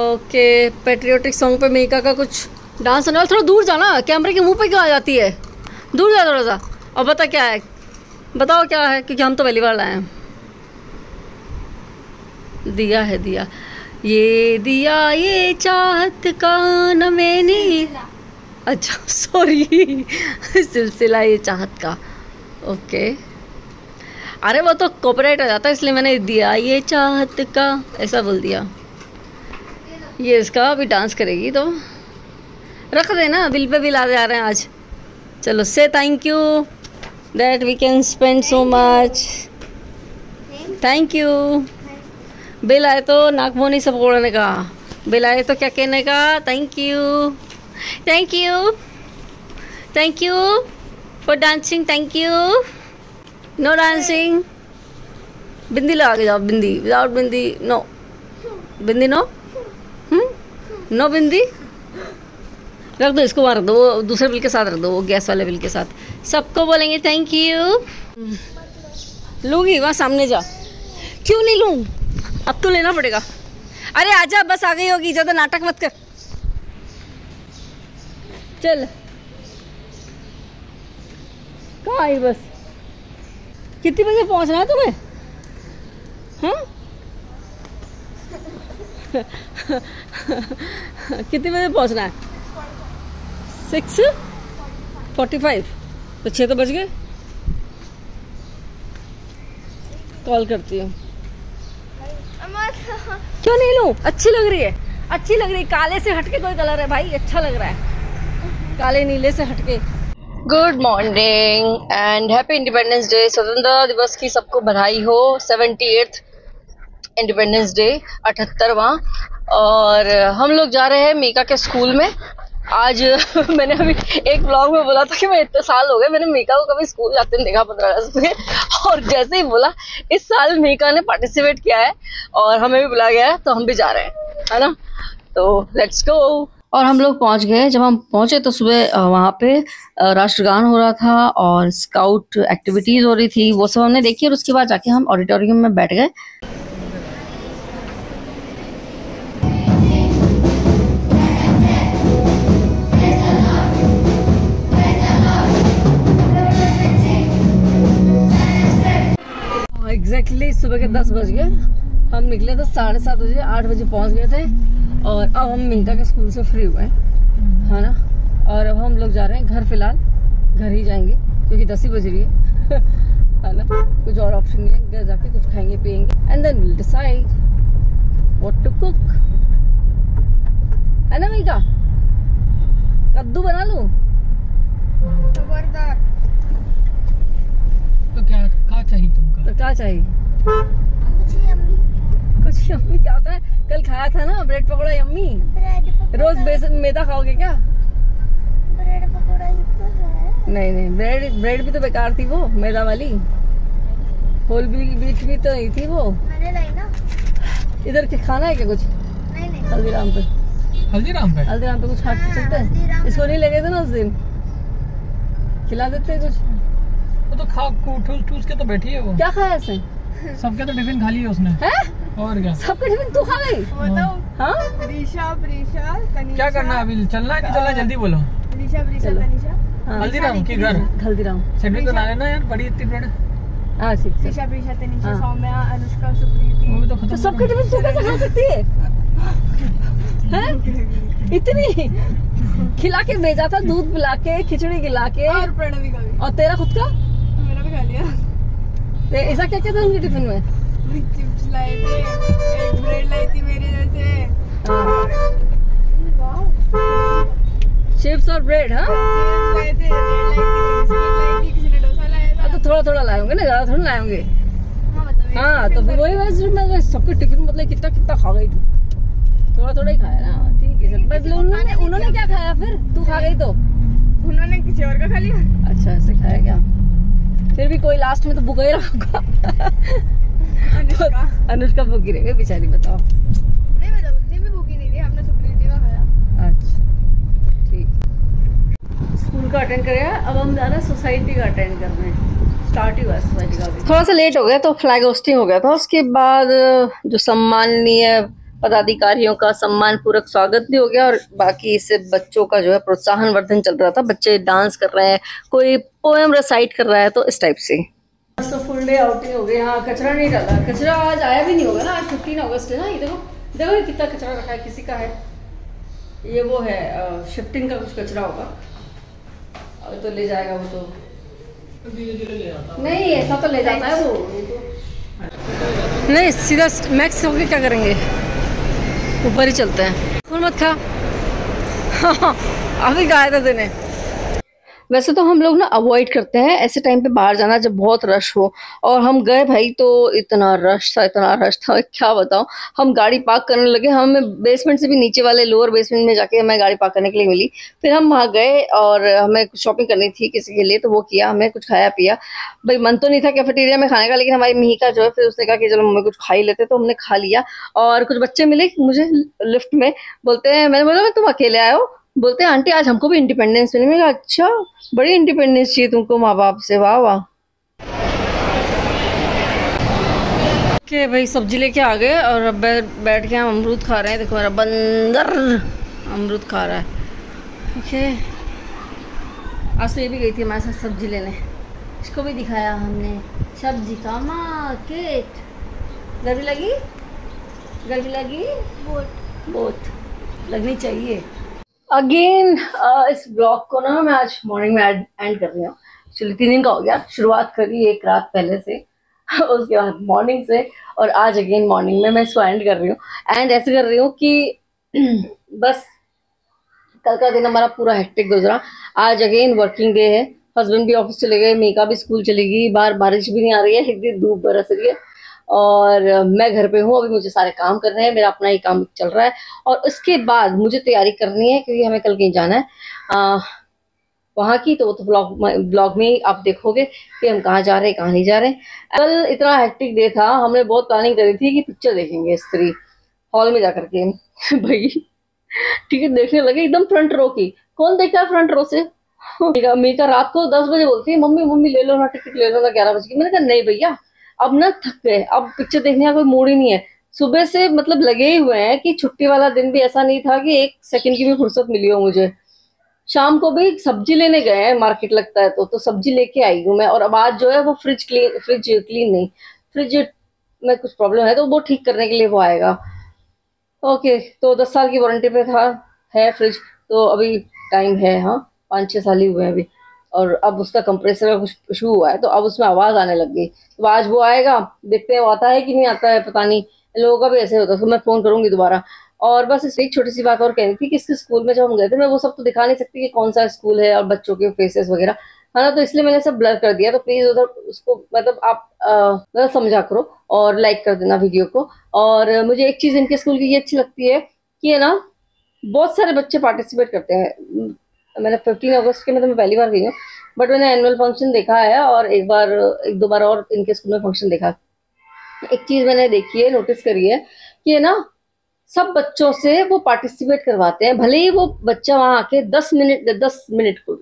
Okay, patriotic song पे मीका का कुछ डांस होने वाला। थोड़ा दूर जाना, कैमरे के मुंह पे क्यों आ जाती है? दूर जा थोड़ा सा। और बता क्या है, बताओ क्या है, क्योंकि हम तो पहली बार लाए हैं। दिया है दिया, ये दिया ये चाहत का न मैंने, अच्छा सॉरी सिलसिला ये चाहत का। ओके, अरे वो तो कॉपीराइट आ जाता है, इसलिए मैंने दिया ये चाहत का ऐसा बोल दिया। ये इसका अभी डांस करेगी तो रख देना, बिल पे बिल आ जा रहे हैं आज। चलो say thank you that we can spend so much. Thank you. Bill आए तो नाक मुंह नहीं सब ओढ़ने का, बिल आए तो क्या कहने का? Thank you, thank you, thank you for dancing, thank you. No dancing. Bindi लगा के जाओ, bindi, without bindi no, bindi no, no bindi. रख दो इसको, वहाँ रख दो, वो दूसरे बिल के साथ रख दो, वो गैस वाले बिल के साथ। सबको बोलेंगे थैंक यू। लूँगी, वहाँ सामने जा। क्यों नहीं लूँ, अब तो लेना पड़ेगा। अरे आजा, बस आ गई होगी, ज़्यादा नाटक मत कर। चल, कहाँ आई बस? कितनी बजे पहुँचना है तुम्हें? हाँ कितने बजे पहुँचना है? 6:45, तो 6 तो बज गए। कॉल करती हूँ। क्यों नहीं लूँ? अच्छी लग रही है, अच्छी लग रही है। काले से हटके कोई कलर है भाई, अच्छा लग रहा है, काले नीले से हटके। Good morning and happy independence day. स्वतंत्रता दिवस की सबको बधाई हो। 78th independence day, 78वां। और हम लोग जा रहे हैं मीका के स्कूल में आज। मैंने अभी एक ब्लॉग में बोला था कि मैं इतने साल हो गए मैंने मीका को कभी स्कूल जाते नहीं देखा 15 अगस्त में, और जैसे ही बोला इस साल मीका ने पार्टिसिपेट किया है और हमें भी बुलाया गया है, तो हम भी जा रहे हैं, है ना। तो लेट्स गो। और हम लोग पहुंच गए। जब हम पहुंचे तो सुबह वहाँ पे राष्ट्रगान हो रहा था और स्काउट एक्टिविटीज हो रही थी, वो सब हमने देखी। और उसके बाद जाके हम ऑडिटोरियम में बैठ गए। एग्जैक्टली सुबह के 10 बज गए। हम निकले थे 7:30 बजे, 8 बजे पहुंच गए थे। और अब हम मीका के स्कूल से फ्री हुए हैं, है ना। और अब हम लोग जा रहे हैं घर। फिलहाल घर ही जाएंगे क्योंकि 10 ही बज रही है, है ना। कुछ और ऑप्शन नहीं है, घर जाके कुछ खाएंगे पियेंगे and then will decide what to cook, है ना मीका। कद्दू बना लूं? तो क्या चाहिए तुमको? तो क्या चाहिए? कुछ यम्मी क्या होता है? कल खाया था ना ब्रेड पकौड़ा, यम्मी। रोज बेसन मैदा खाओगे क्या? ब्रेड पकौड़ा ही तो है। नहीं नहीं, ब्रेड भी तो बेकार थी, वो मैदा वाली। होल बीट भी तो नहीं थी वो। मैंने लाई ना। इधर के खाना है क्या कुछ? नहीं हल्दीराम पे कुछ खा के चलते हैं। इसको नहीं लगे थे ना उस दिन, खिला देते कुछ। वो तो खा ठूस के तो बैठी है वो। क्या खाया इसने? सबके तो टिफिन खा लिया उसने। है? और क्या, सबका टिफिन तू खा गई? बताओ। हाँ, प्रीशा तनीशा। क्या करना है अभी? चलना है कि चलना? जल्दी बोलो। प्रीशा तनीशा। हल्दीराम की घर हल्दीराम सैंडविच बना लेना यार, बड़ी इतनी ब्रेड। हाँ ठीक है। प्रीशा तनीशा, हाँ। सौम्या, अनुष्का, सुप्रीति। वो भी तो खत्म। तो सबके टिफिन तू कैसे खा सकती है? हैं? इतनी खिला के भेजा था, दूध पिला के, खिचड़ी खिला के। और प्रणवी का भी। और तेरा खुद का? मेरा भी खा लिया। ऐसा क्या क्या था उनके टिफिन में? चिप्स लाए थे, एक ब्रेड लाई थी मेरे जैसे। चिप्स और ब्रेड। हाँ, चिप्स लाए थे, ब्रेड लाई थी, बिस्किट लाई थी, किसी ने डोसा लाया था। तो थोड़ा थोड़ा लाए होंगे ना, ज्यादा थोड़ा लाए होंगे। हाँ मतलब। हाँ तो फिर वही वैसे सबके टिफिन मतलब कितना कितना खा गई तू? थोड़ा थोड़ा ही खाया ना, ठीक है। बस उन्होंने क्या खाया फिर? तू खा गई तो? उन्होंने किसी और का खा लिया। अच्छा ऐसे खाया क्या? फिर भी कोई लास्ट में तो भूखा ही रखा। अनुष्का भूखी रह गई बेचारी, बताओ। नहीं मतलब उतनी भी भूखी नहीं थी, हमने सुप्रीति का खाया। अच्छा ठीक। स्कूल का अटेंड करेगा, अब हम जा रहे हैं सोसाइटी का अटेंड करने। स्टार्ट ही हुआ है सोसाइटी का भी। थोड़ा सा लेट हो गया तो फ्लैग होस्टिंग हो गया था। उसके बाद जो सम्माननीय पदाधिकारियों का सम्मान पूर्वक स्वागत भी हो गया और बाकी इससे बच्चों का जो है प्रोत्साहन वर्धन चल रहा था। बच्चे डांस कर रहे हैं, कोई पोएम रिसाइट कर रहा है, तो इस टाइप से। तो फुल डे आउटिंग हो गई। हाँ, कचरा नहीं डाला, कचरा आज आया भी नहीं होगा ना, आज 15 अगस्त है ना। ये देखो देखो ये कितना कचरा रखा है, किसी का है ये, वो है शिफ्टिंग का कुछ कचरा होगा, अब तो ले जाएगा वो। तो नहीं ऐसा तो ले जाता है वो नहीं, सीधा मैक्स होके क्या करेंगे, ऊपर ही चलते हैं। फूल मत खा अभी गाया था देने। वैसे तो हम लोग ना अवॉइड करते हैं ऐसे टाइम पे बाहर जाना जब बहुत रश हो, और हम गए भाई तो इतना रश था, इतना रश था क्या बताऊं। हम गाड़ी पार्क करने लगे, हमें बेसमेंट से भी नीचे वाले लोअर बेसमेंट में जाके हमें गाड़ी पार्क करने के लिए मिली। फिर हम वहाँ गए और हमें कुछ शॉपिंग करनी थी किसी के लिए, तो वो किया, हमें कुछ खाया पिया। भाई मन तो नहीं था कैफेटेरिया में खाने का, लेकिन हमारी मिहिका जो है फिर उसने कहा कि चलो मम्मी कुछ खा ही लेते, तो हमने खा लिया। और कुछ बच्चे मिले मुझे लिफ्ट में, बोलते हैं, मैंने बोला तुम अकेले आए हो, बोलते हैं आंटी आज हमको भी इंडिपेंडेंस मिले। मैंने कहा अच्छा, बड़ी इंडिपेंडेंस चाहिए तुमको माँ बाप से, वाह वाह। ओके भाई, सब्जी लेके आ गए और अब बैठ के हम अमरूद खा रहे हैं। देखो मेरा बंदर अमरूद खा रहा है। ओके, आज तो ये भी गई थी हमारे साथ सब्जी लेने, इसको भी दिखाया हमने सब्जी का मार्केट। गर्मी लगी, गर्मी लगी, बहुत लगनी चाहिए। अगेन इस ब्लॉग को ना मैं आज मॉर्निंग में एंड कर रही हूँ। चलिए 3 दिन का हो गया, शुरुआत करी एक रात पहले से उसके बाद मॉर्निंग से, और आज अगेन मॉर्निंग में मैं इसको एंड कर रही हूँ। एंड ऐसे कर रही हूँ कि बस कल का दिन हमारा पूरा हेक्टिक गुजरा, आज अगेन वर्किंग डे है। हस्बैंड भी ऑफिस चले गए, मीका भी स्कूल चली गई, बाहर बारिश भी नहीं आ रही है, इतनी धूप बरस रही है, और मैं घर पे हूँ। अभी मुझे सारे काम करने हैं, मेरा अपना ही काम चल रहा है, और उसके बाद मुझे तैयारी करनी है क्योंकि हमें कल कहीं जाना है वहाँ की, तो वो तो ब्लॉग में ही आप देखोगे कि हम कहाँ जा रहे हैं कहाँ नहीं जा रहे हैं। कल इतना हेक्टिक डे था, हमने बहुत प्लानिंग करी थी कि पिक्चर देखेंगे स्त्री हॉल में जाकर के भाई टिकट देखने लगे एकदम फ्रंट रो की। कौन देखता है फ्रंट रो से मीका रात को 10 बजे बोलती है मम्मी मम्मी ले लो ना टिकट, ले लो ना 11 बजे की। मैंने कहा नहीं भैया, अब ना थक गए, अब पिक्चर देखने का कोई मूड ही नहीं है। सुबह से मतलब लगे ही हुए हैं कि छुट्टी वाला दिन भी ऐसा नहीं था कि 1 सेकंड की भी फुर्सत मिली हो मुझे। शाम को भी सब्जी लेने गए हैं मार्केट, लगता है तो सब्जी लेके आई हूँ मैं। और अब आज जो है वो फ्रिज क्लीन नहीं, फ्रिज में कुछ प्रॉब्लम है तो वो ठीक करने के लिए वो आएगा। ओके, तो 10 साल की वारंटी पे है फ्रिज, तो अभी टाइम है, हाँ 5-6 साल ही हुए हैं अभी। और अब उसका कंप्रेसर का कुछ इशू हुआ है तो अब उसमें आवाज आने लग गई, तो आज वो आएगा, देखते हैं वो आता है कि नहीं आता है, पता नहीं, लोगों का भी ऐसे होता है। तो मैं फोन करूंगी दोबारा। और बस इस एक छोटी सी बात और कहनी थी कि इसके स्कूल में जब हम गए थे, मैं वो सब तो दिखा नहीं सकती कि कौन सा स्कूल है और बच्चों के फेसेस वगैरह, है ना, तो इसलिए मैंने सब ब्लर कर दिया। तो प्लीज उधर उसको मतलब आप मतलब समझा करो और लाइक कर देना वीडियो को। और मुझे एक चीज इनके स्कूल की ये अच्छी लगती है कि है ना, बहुत सारे बच्चे पार्टिसिपेट करते हैं। मैंने 15 अगस्त के मैं पहली बार गई हूँ, बट मैंने एनुअल फंक्शन देखा है और एक दो बार और इनके स्कूल में फंक्शन देखा। एक चीज मैंने देखी है, नोटिस करी है कि है ना, सब बच्चों से वो पार्टिसिपेट करवाते हैं, भले ही वो बच्चा वहां आके 10 मिनट को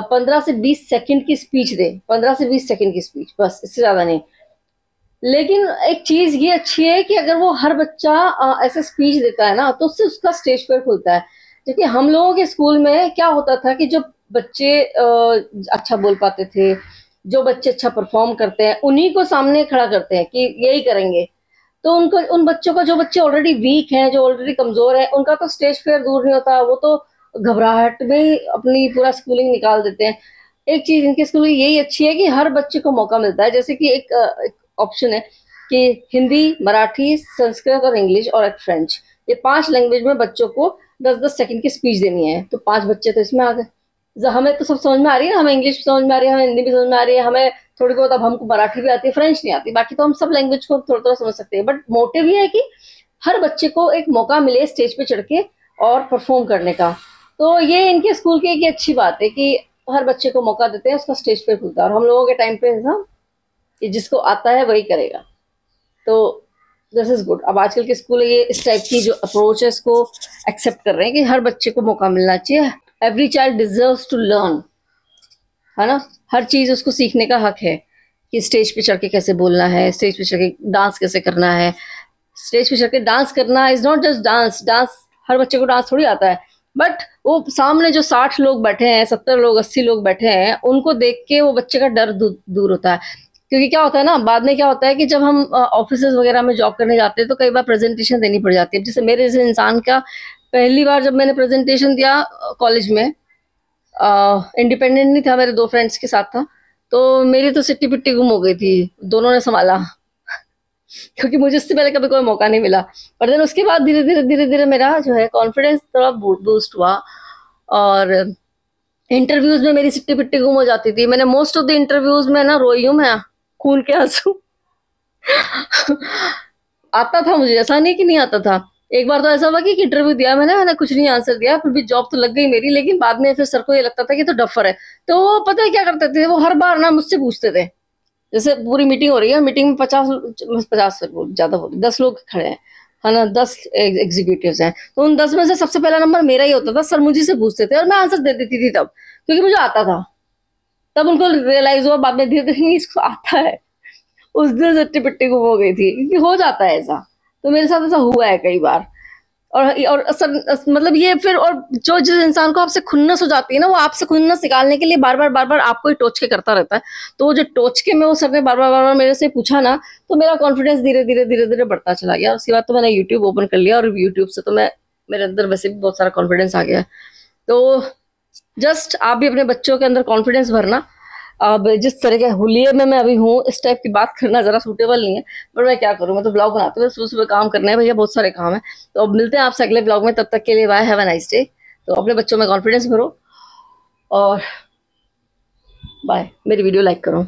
15 से 20 सेकंड की स्पीच दे, 15 से 20 सेकंड की स्पीच, बस इससे ज्यादा नहीं। लेकिन एक चीज ये अच्छी है कि अगर वो हर बच्चा ऐसे स्पीच देता है ना, तो उससे उसका स्टेज पर खुलता है। क्योंकि हम लोगों के स्कूल में क्या होता था कि जो बच्चे अच्छा बोल पाते थे, जो बच्चे अच्छा परफॉर्म करते हैं, उन्हीं को सामने खड़ा करते हैं कि यही करेंगे। तो उनको, उन बच्चों का, जो बच्चे ऑलरेडी वीक हैं, जो ऑलरेडी कमजोर है, उनका तो स्टेज फेयर दूर नहीं होता, वो तो घबराहट में ही अपनी पूरा स्कूलिंग निकाल देते हैं। एक चीज इनके स्कूल की यही अच्छी है कि हर बच्चे को मौका मिलता है। जैसे कि एक ऑप्शन है कि हिंदी, मराठी, संस्कृत और इंग्लिश और एक फ्रेंच, ये 5 लैंग्वेज में बच्चों को 10-10 सेकंड की स्पीच देनी है। तो 5 बच्चे तो इसमें आ गए। हमें तो सब समझ में आ रही है, हमें इंग्लिश भी समझ में आ रही है, हमें हिंदी भी समझ में आ रही है, हमें थोड़ी बहुत, अब हमको मराठी भी आती है, फ्रेंच नहीं आती, बाकी तो हम सब लैंग्वेज को थोड़ा थोड़ा समझ सकते हैं। बट मोटिव ये है कि हर बच्चे को एक मौका मिले स्टेज पे चढ़ के और परफॉर्म करने का। तो ये इनके स्कूल की एक अच्छी बात है कि हर बच्चे को मौका देते हैं, उसका स्टेज पे खुलता है। और हम लोगों के टाइम पे था कि जिसको आता है वही करेगा, तो दिस इज गुड। अब आजकल के स्कूल ये इस टाइप की जो अप्रोच है इसको एक्सेप्ट कर रहे हैं कि हर बच्चे को मौका मिलना चाहिए। Every child deserves to learn, है ना, हर चीज उसको सीखने का हक है कि स्टेज पे चढ़ के कैसे बोलना है, स्टेज पे चढ़ के डांस कैसे करना है, स्टेज पे चढ़ के डांस करना is not just dance. Dance हर बच्चे को डांस थोड़ी आता है, बट वो सामने जो 60 लोग बैठे हैं, 70 लोग, 80 लोग बैठे हैं, उनको देख के वो बच्चे का डर दूर होता है। क्योंकि क्या होता है ना, बाद में क्या होता है कि जब हम ऑफिस वगैरह में जॉब करने जाते हैं तो कई बार प्रेजेंटेशन देनी पड़ जाती है। जैसे मेरे जैसे इंसान का पहली बार जब मैंने प्रेजेंटेशन दिया कॉलेज में, इंडिपेंडेंट नहीं था, मेरे 2 फ्रेंड्स के साथ था, तो मेरी तो सिट्टी पिट्टी गुम हो गई थी, दोनों ने संभाला क्योंकि मुझे इससे पहले कभी कोई मौका नहीं मिला। पर देन उसके बाद धीरे धीरे मेरा जो है कॉन्फिडेंस थोड़ा बूस्ट हुआ, और इंटरव्यूज में मेरी सिट्टी पिट्टी गुम हो जाती थी। मैंने मोस्ट ऑफ द इंटरव्यूज में ना रोई हूँ मैं, खून के आंसू आता था मुझे, ऐसा नहीं कि नहीं आता था। एक बार तो ऐसा हुआ कि इंटरव्यू दिया मैंने कुछ नहीं आंसर दिया, फिर भी जॉब तो लग गई मेरी, लेकिन बाद में फिर सर को ये लगता था कि तो डफर है। तो वो पता है क्या करते थे, वो हर बार ना मुझसे पूछते थे, जैसे पूरी मीटिंग हो रही है, मीटिंग में 50 ज्यादा बोल 10 लोग खड़े हैं, है ना, 10 एग्जीक्यूटिव्स हैं, तो उन 10 में से सबसे पहला नंबर मेरा ही होता था। सर मुझे से पूछते थे और मैं आंसर दे देती थी तब, क्योंकि मुझे आता था। तब उनको रियलाइज हुआ बाद में धीरे धीरे इसको आता है। उस दिन सिट्टी पिट्टी गुम हो गई थी, क्योंकि हो जाता है ऐसा। तो मेरे साथ ऐसा हुआ है कई बार। और असर मतलब ये फिर, और जो जिस इंसान को आपसे खुन्नस हो जाती है ना, वो आपसे खुन्नस निकालने के लिए बार बार आपको ही टोच के करता रहता है। तो वो जो टोच के में वो सर ने बार बार मेरे से पूछा ना, तो मेरा कॉन्फिडेंस धीरे धीरे बढ़ता चला गया। उसके बाद तो मैंने यूट्यूब ओपन कर लिया, और यूट्यूब से तो मेरे अंदर वैसे भी बहुत सारा कॉन्फिडेंस आ गया। तो जस्ट आप भी अपने बच्चों के अंदर कॉन्फिडेंस भरना। अब जिस तरह के हुलिये में मैं अभी हूँ, इस टाइप की बात करना जरा सूटेबल नहीं है, पर मैं क्या करूँ, मैं तो ब्लॉग बनाती हूँ, सुबह सुबह काम करना है भैया, बहुत सारे काम है। तो अब मिलते हैं आपसे अगले ब्लॉग में, तब तक के लिए bye, have a nice day. तो अपने बच्चों में कॉन्फिडेंस भरो, और बाय। मेरी वीडियो लाइक करो।